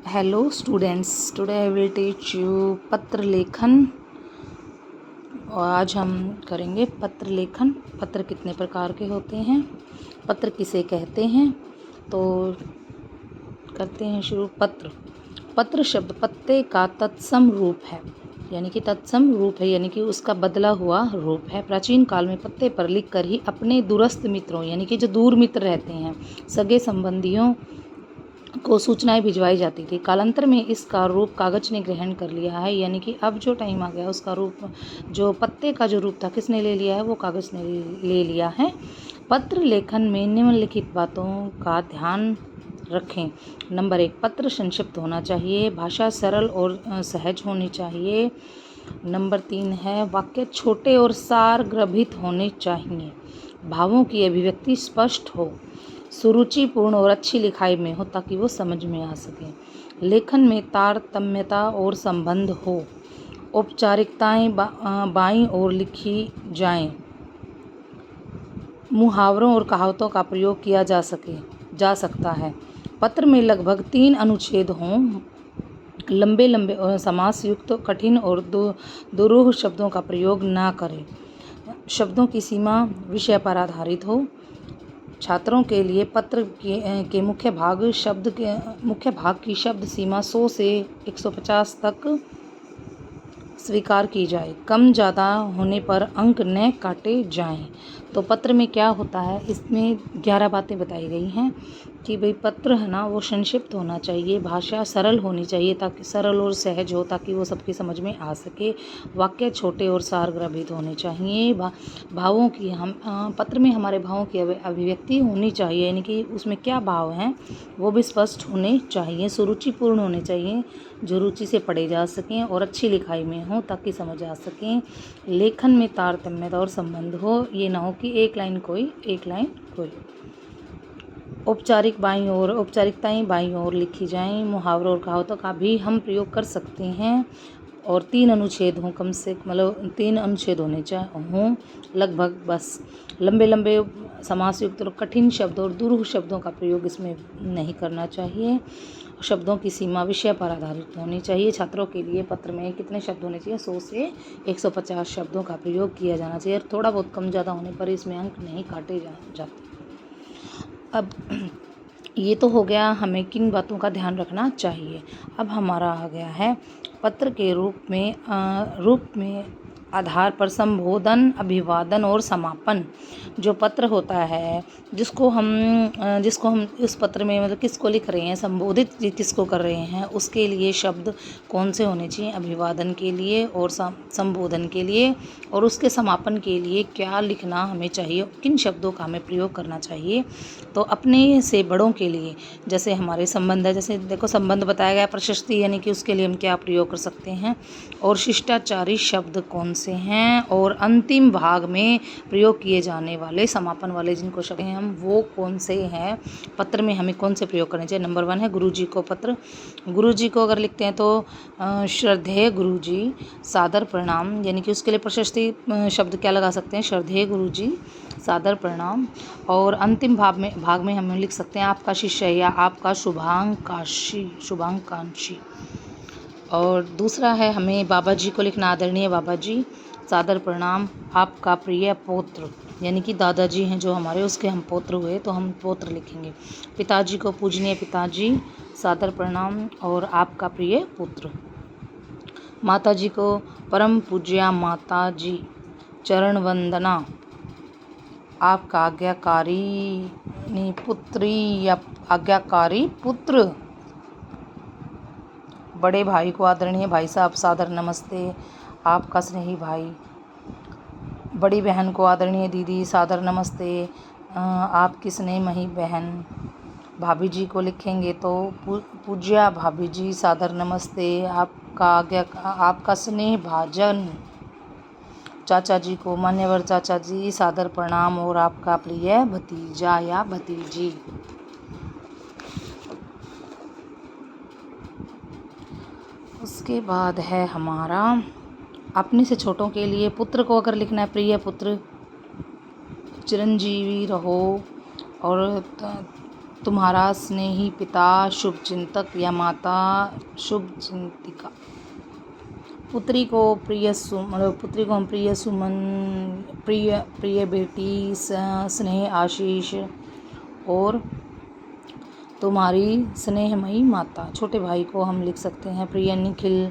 Hello students, today I will teach you पत्र लेखन। और आज हम करेंगे पत्र लेखन। पत्र कितने प्रकार के होते हैं, पत्र किसे कहते हैं, तो करते हैं शुरू। पत्र शब्द पत्ते का तत्सम रूप है, यानी कि तत्सम रूप है, यानी कि उसका बदला हुआ रूप है। प्राचीन काल में पत्ते पर लिखकर ही अपने दूरस्थ मित्रों, यानी कि जो दूर मित्र रहते हैं, सगे संबंधियों को सूचनाएं भिजवाई जाती थी। कालांतर में इसका रूप कागज ने ग्रहण कर लिया है, यानी कि अब जो टाइम आ गया उसका रूप, जो पत्ते का जो रूप था, किसने ले लिया है, वो कागज ने ले लिया है। पत्र लेखन में निम्नलिखित बातों का ध्यान रखें। नंबर 1, पत्र संक्षिप्त होना चाहिए, भाषा सरल और सहज होनी चाहिए। नंबर 3 है, वाक्य छोटे और सारगर्भित होने चाहिए, भावों की अभिव्यक्ति स्पष्ट हो, सुरुचिपूर्ण और अच्छी लिखाई में हो ताकि वो समझ में आ सके। लेखन में तारतम्यता और संबंध हो, औपचारिकताएं बाईं ओर लिखी जाएं, मुहावरों और कहावतों का प्रयोग किया जा सकता है। पत्र में लगभग 3 अनुच्छेद हों, लंबे लंबे और समास युक्त कठिन और दुरूह शब्दों का प्रयोग ना करें। शब्दों की सीमा विषय पर आधारित हो। छात्रों के लिए पत्र के मुख्य भाग की शब्द सीमा 100 से 150 तक स्वीकार की जाए। कम ज़्यादा होने पर अंक न काटे जाएं। तो पत्र में क्या होता है, इसमें 11 बातें बताई गई हैं कि भाई पत्र है ना, वो संक्षिप्त होना चाहिए, भाषा सरल होनी चाहिए, ताकि सरल और सहज हो ताकि वो सबकी समझ में आ सके। वाक्य छोटे और सारगर्भित होने चाहिए। भावों की पत्र में हमारे भावों की अभिव्यक्ति होनी चाहिए, यानी कि उसमें क्या भाव हैं वो भी स्पष्ट होने चाहिए। सुरुचिपूर्ण होने चाहिए, जो रुचि से पढ़े जा सकें और अच्छी लिखाई में हो ताकि समझ आ सकें। लेखन में तारतम्यता और संबंध हो, ये ना हो कि एक लाइन कोई। औपचारिकताएं बाईं ओर लिखी जाएं। मुहावरों और कहावतों का भी हम प्रयोग कर सकते हैं। और 3 अनुच्छेद हों, कम से मतलब 3 अनुच्छेद हों लगभग, बस। लंबे लंबे समास युक्त और कठिन शब्दों और दुरूह शब्दों का प्रयोग इसमें नहीं करना चाहिए। शब्दों की सीमा विषय पर आधारित होनी चाहिए। छात्रों के लिए पत्र में कितने शब्द होने चाहिए, 100 से 150 शब्दों का प्रयोग किया जाना चाहिए। थोड़ा बहुत कम ज़्यादा होने पर इसमें अंक नहीं काटे जाते। अब ये तो हो गया हमें किन बातों का ध्यान रखना चाहिए। अब हमारा आ गया है पत्र के रूप में आधार पर संबोधन, अभिवादन और समापन। जो पत्र होता है, जिसको हम इस पत्र में मतलब किसको लिख रहे हैं, संबोधित किसको कर रहे हैं, उसके लिए शब्द कौन से होने चाहिए, अभिवादन के लिए और संबोधन के लिए, और उसके समापन के लिए क्या लिखना हमें चाहिए, किन शब्दों का हमें प्रयोग करना चाहिए। तो अपने से बड़ों के लिए, जैसे हमारे संबंध है, जैसे देखो संबंध बताया गया, प्रशस्ति, यानी कि उसके लिए हम क्या प्रयोग कर सकते हैं, और शिष्टाचारी शब्द कौन से हैं, और अंतिम भाग में प्रयोग किए जाने वाले समापन वाले जिनको शब्द हैं हम, वो कौन से हैं, पत्र में हमें कौन से प्रयोग करने चाहिए। नंबर 1 है गुरुजी को पत्र। गुरुजी को अगर लिखते हैं तो श्रद्धेय गुरुजी, सादर प्रणाम, यानी कि उसके लिए प्रशस्ति शब्द क्या लगा सकते हैं, श्रद्धेय गुरुजी, सादर प्रणाम। और अंतिम भाग में हम लिख सकते हैं आपका शिष्य या आपका शुभाकांक्षी। और दूसरा है हमें बाबा जी को लिखना, आदरणीय बाबा जी, सादर प्रणाम, आपका प्रिय पौत्र, यानी कि दादाजी हैं जो हमारे, उसके हम पौत्र हुए तो हम पौत्र लिखेंगे। पिताजी को पूजनीय पिताजी, सादर प्रणाम और आपका प्रिय पुत्र। माता जी को परम पूज्या माता जी, चरण वंदना, आपका आज्ञाकारी पुत्री या आज्ञाकारी पुत्र। बड़े भाई को आदरणीय भाई साहब, सादर नमस्ते, आपका स्नेही भाई। बड़ी बहन को आदरणीय दीदी, सादर नमस्ते, आपकी स्नेहमयी बहन। भाभी जी को लिखेंगे तो पूज्या भाभी जी, सादर नमस्ते, आपका स्नेह भाजन। चाचा जी को मान्यवर चाचा जी, सादर प्रणाम और आपका प्रिय भतीजा या भतीजी। उसके बाद है हमारा अपने से छोटों के लिए, पुत्र को अगर लिखना है प्रिय पुत्र, चिरंजीवी रहो और तुम्हारा स्नेही पिता शुभ चिंतक या माता शुभ चिंतिका। पुत्री को पुत्री को हम प्रिय सुमन, प्रिय प्रिय बेटी, स्नेह आशीष, और तुम्हारी स्नेहमयी माता। छोटे भाई को हम लिख सकते हैं प्रिय निखिल,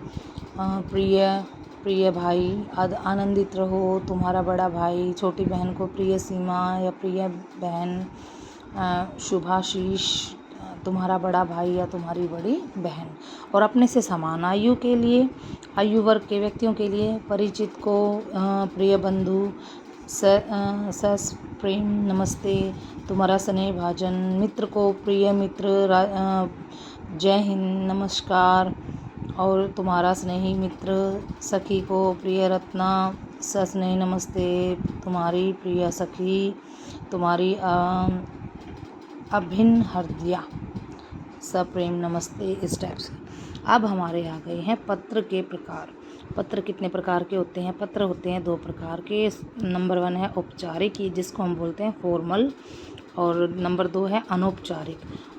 प्रिय प्रिय भाई आनंदित रहो, तुम्हारा बड़ा भाई। छोटी बहन को प्रिय सीमा या प्रिय बहन, शुभाशीष, तुम्हारा बड़ा भाई या तुम्हारी बड़ी बहन। और अपने से समान आयु के लिए, आयु वर्ग के व्यक्तियों के लिए, परिचित को प्रिय बंधु, सस प्रेम नमस्ते, तुम्हारा स्नेह भाजन। मित्र को प्रिय मित्र, जय हिंद नमस्कार, और तुम्हारा स्नेही मित्र। सखी को प्रिय रत्ना, सस्नेह नमस्ते, तुम्हारी प्रिय सखी, तुम्हारी अभिन्न हृदया, सप्रेम नमस्ते। इस टाइप से अब हमारे आ गए हैं पत्र के प्रकार। पत्र कितने प्रकार के होते हैं? पत्र होते हैं 2 प्रकार के। नंबर 1 है औपचारिक, जिसको हम बोलते हैं फॉर्मल, और नंबर 2 है अनौपचारिक।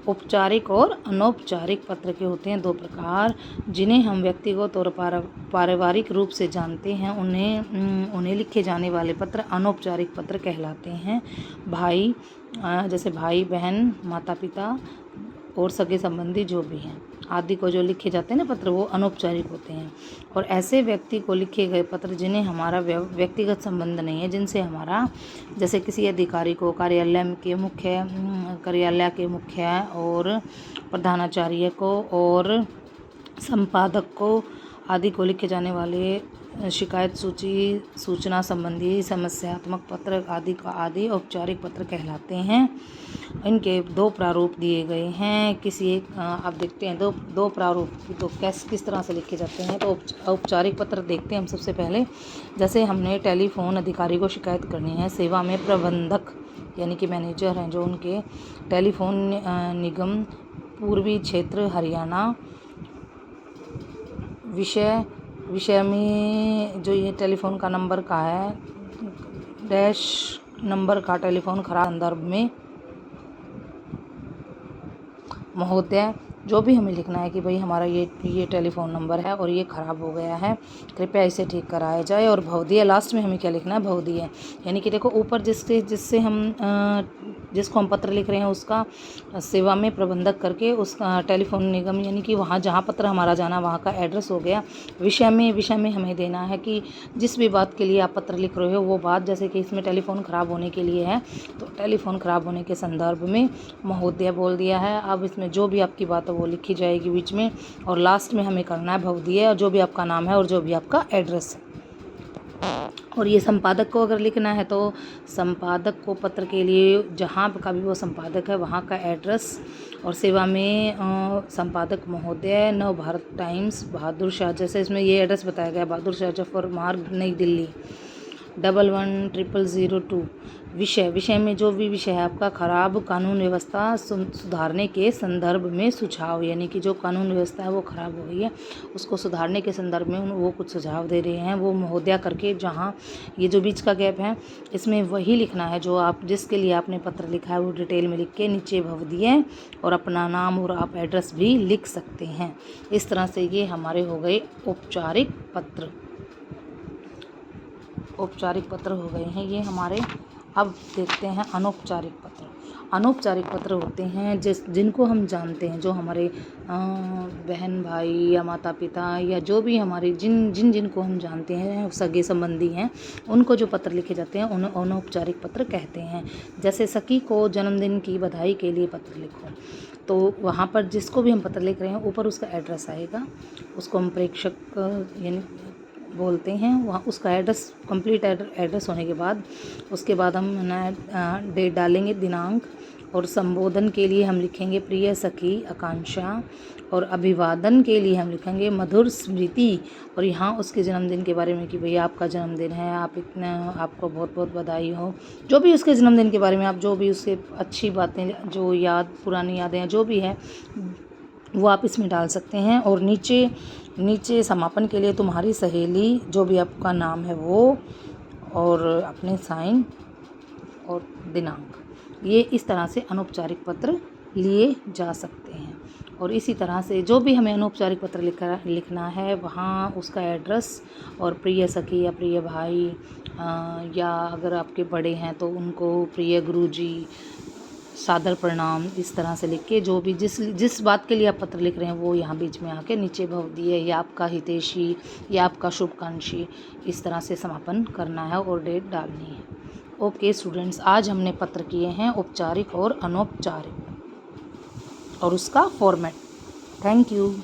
औपचारिक और अनौपचारिक पत्र के होते हैं 2 प्रकार, जिन्हें हम व्यक्तिगत और पारिवारिक रूप से जानते हैं। उन्हें लिखे जाने वाले पत्र अनौपचारिक पत्र कहलाते हैं। भाई, जैसे भाई बहन, माता पिता और सगे संबंधी जो भी हैं आदि को जो लिखे जाते हैं ना पत्र, वो अनौपचारिक होते हैं। और ऐसे व्यक्ति को लिखे गए पत्र जिन्हें हमारा व्यक्तिगत संबंध नहीं है, जिनसे हमारा, जैसे किसी अधिकारी को, कार्यालय के मुख्य और प्रधानाचार्य को और संपादक को आदि को लिखे जाने वाले शिकायत सूची, सूचना संबंधी समस्यात्मक पत्र आदि औपचारिक पत्र कहलाते हैं। इनके 2 प्रारूप दिए गए हैं। आप देखते हैं दो प्रारूप तो किस तरह से लिखे जाते हैं। तो औपचारिक पत्र देखते हैं हम सबसे पहले। जैसे हमने टेलीफोन अधिकारी को शिकायत करनी है, सेवा में प्रबंधक यानी कि मैनेजर हैं जो उनके, टेलीफोन निगम पूर्वी क्षेत्र हरियाणा, विषय में जो ये टेलीफोन का नंबर का है, डैश नंबर का टेलीफोन खराब संदर्भ में, महोदय, जो भी हमें लिखना है कि भाई हमारा ये टेलीफोन नंबर है और ये ख़राब हो गया है, कृपया इसे ठीक कराया जाए। और भवदीय, लास्ट में हमें क्या लिखना है? भवदीय, यानी कि देखो ऊपर जिससे हम जिसको हम पत्र लिख रहे हैं उसका सेवा में प्रबंधक करके उसका टेलीफोन निगम, यानी कि वहाँ जहाँ पत्र हमारा जाना वहाँ का एड्रेस हो गया। विषय में हमें देना है कि जिस भी बात के लिए आप पत्र लिख रहे हो वो बात, जैसे कि इसमें टेलीफोन ख़राब होने के लिए है तो टेलीफोन ख़राब होने के संदर्भ में महोदय बोल दिया है। अब इसमें जो भी आपकी बात है वो लिखी जाएगी बीच में, और लास्ट में हमें करना है भवदीय, और जो भी आपका नाम है और जो भी आपका एड्रेस है। और ये संपादक को अगर लिखना है तो संपादक को पत्र के लिए जहाँ का भी वो संपादक है वहाँ का एड्रेस, और सेवा में संपादक महोदय, नव भारत टाइम्स, बहादुर शाह, जैसे इसमें ये एड्रेस बताया गया, बहादुर शाह जफर मार्ग, नई दिल्ली 110002। विषय में जो भी विषय है आपका, खराब कानून व्यवस्था सुधारने के संदर्भ में सुझाव, यानी कि जो कानून व्यवस्था है वो ख़राब हो गई है उसको सुधारने के संदर्भ में वो कुछ सुझाव दे रहे हैं, वो महोदया करके, जहाँ ये जो बीच का गैप है इसमें वही लिखना है जो आप, जिसके लिए आपने पत्र लिखा है वो डिटेल में लिख के नीचे भवदीय और अपना नाम और आप एड्रेस भी लिख सकते हैं। इस तरह से ये हमारे हो गए औपचारिक पत्र। औपचारिक पत्र हो गए हैं ये हमारे। अब देखते हैं अनौपचारिक पत्र। अनौपचारिक पत्र होते हैं जिनको हम जानते हैं, जो हमारे बहन भाई या माता पिता या जो भी हमारे जिनको हम जानते हैं, सगे संबंधी हैं, उनको जो पत्र लिखे जाते हैं उन्हें अनौपचारिक पत्र कहते हैं। जैसे सखी को जन्मदिन की बधाई के लिए पत्र लिखो, तो वहाँ पर जिसको भी हम पत्र लिख रहे हैं ऊपर उसका एड्रेस आएगा, उसको हम प्रेषक यानी बोलते हैं। वहाँ उसका एड्रेस, कंप्लीट एड्रेस होने के बाद उसके बाद हम डेट डालेंगे, दिनांक, और संबोधन के लिए हम लिखेंगे प्रिय सखी आकांक्षा, और अभिवादन के लिए हम लिखेंगे मधुर स्मृति, और यहाँ उसके जन्मदिन के बारे में कि भैया आपका जन्मदिन है, आपको बहुत बहुत बधाई हो। जो भी उसके जन्मदिन के बारे में आप जो भी उससे अच्छी बातें, जो पुरानी यादें जो भी है वो आप इसमें डाल सकते हैं। और नीचे समापन के लिए तुम्हारी सहेली, जो भी आपका नाम है वो, और अपने साइन और दिनांक। ये इस तरह से अनौपचारिक पत्र लिए जा सकते हैं। और इसी तरह से जो भी हमें अनौपचारिक पत्र लिखना है वहाँ उसका एड्रेस और प्रिय सखी या प्रिय भाई या अगर आपके बड़े हैं तो उनको प्रिय गुरुजी, सादर प्रणाम, इस तरह से लिख के जो भी जिस बात के लिए आप पत्र लिख रहे हैं वो यहाँ बीच में आके नीचे भवदीय या आपका हितैषी या आपका शुभकांक्षी, इस तरह से समापन करना है और डेट डालनी है। ओके स्टूडेंट्स, आज हमने पत्र किए हैं औपचारिक और अनौपचारिक और उसका फॉर्मेट। Thank you.